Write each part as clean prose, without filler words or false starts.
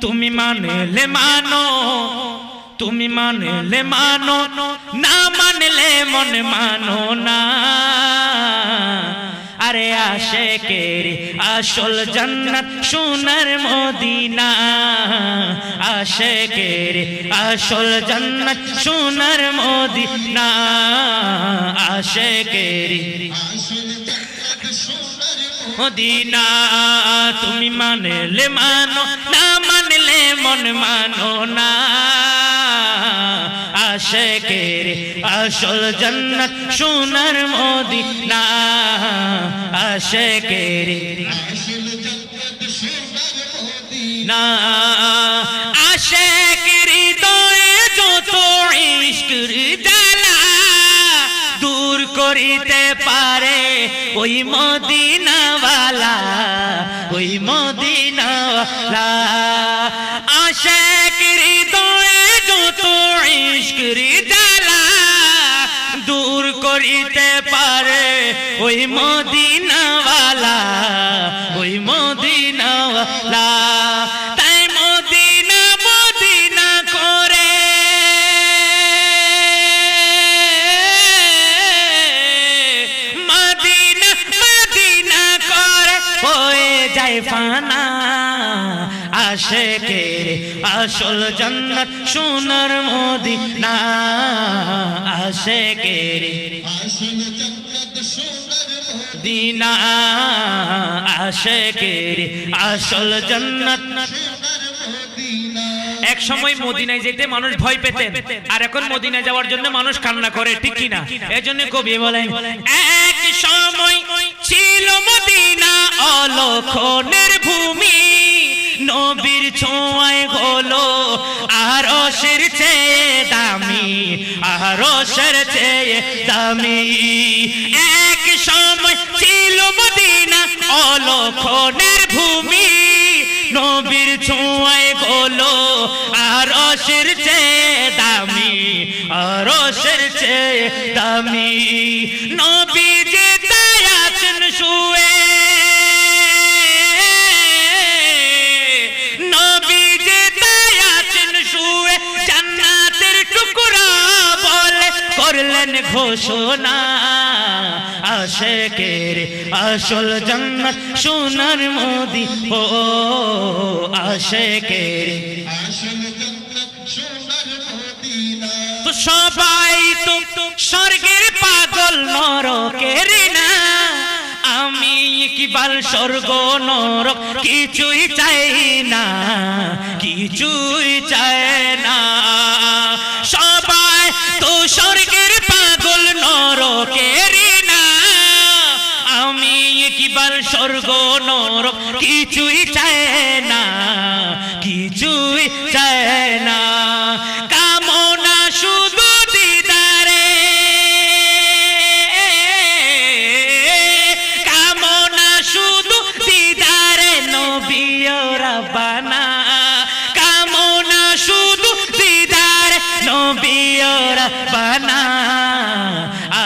তুমি মানলে মানো, তুমি মানলে মানো, না মানলে মন মানো না। আরে আশিকের আসল জান্নাত সোনার মদিনা, আশিকের আসল জান্নাত সোনার মদিনা, আশিকের মদিনা। তুমি মানলে মানো, না মানলে মন মানো না। আশিকের আসল জান্নাত সোনার মদিনা, আশিকের না। আশিকের হৃদয়ে যত ইশকের জ্বালা দূর করিতে পারে ওই মদিনাওয়ালা, ওই মদিনাওয়ালা। আশিকের হৃদয়ে যত ইশকের জ্বালা দূর করিতে পারে ওই মদিনাওয়ালা, ওই মদিনাওয়ালা। তাই মদিনা মদিনা করে মদিনা মদিনা করে হয়ে যায় ফানা। আশিকের আসল জান্নাত সোনার মদিনা, আশিকের আসল জান্নাত সোনার মদিনা, আশিকের আসল জান্নাত সোনার মদিনা। এক সময় মদিনায় যেতে মানুষ ভয় পেতেন, আর এখন মদিনায় যাওয়ার জন্য মানুষ কান্না করে, ঠিক কি না? এজন্য কবি বলেন, এক সময় ছিল মদিনা অলক্ষণের ভূমি, নবীর ছোঁয়ায় হলো আরশের চেয়ে দামি, আরশের চেয়ে দামি। এক সময় ছিল মদিনা অলক্ষণের ভূমি, নবীর ছোঁয়ায় হলো আরশের চেয়ে দামি, আরশের চেয়ে দামি। নবী যে তাই আছেন শুয়ে, করলেন ঘোষণা। আশিকের আসল জান্নাত সোনার মদিনা, ও আশিকের আসল জান্নাত সোনার মদিনা। তো সবাই তো স্বর্গের পাগল নরকের না, আমি ইকবাল স্বর্গ নরক কিছুই চাই না, কিছুই চাই না। সবাই তো স্বর্গের পাগল নরকের না, আমি ইকবাল স্বর্গ নরক কিছুই চাই না, কিছুই চাই না। কামনা শুধু দিদারে, কামনা শুধু দিদারে নবী ও রাব্বানা, কামনা শুধু দিদারে নবী ও রাব্বানা।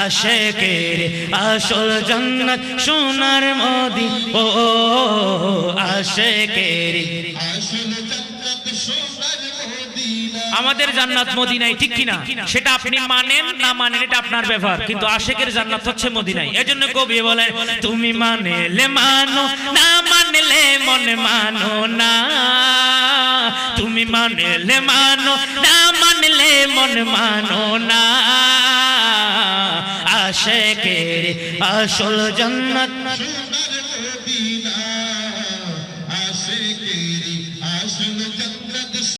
আশিকের আসল জান্নাত সোনার মদিনা, ও আশিকের আসল জান্নাত সোনার মদিনা। আমাদের জান্নাত মদিনায়, ঠিক কি না? সেটা আপনি মানেন না মানেন এটা আপনার ব্যাপার, কিন্তু আশিকের জান্নাত হচ্ছে মদিনায়। এজন্য কবি বলেন, তুমি মানলে মানো, না মানলে মন মানো না। তুমি মানলে মানো, না মানলে মন মানো না। আশিকের আসল জান্নাত সোনার মদিনা, আশিকের আসল জান্নাত।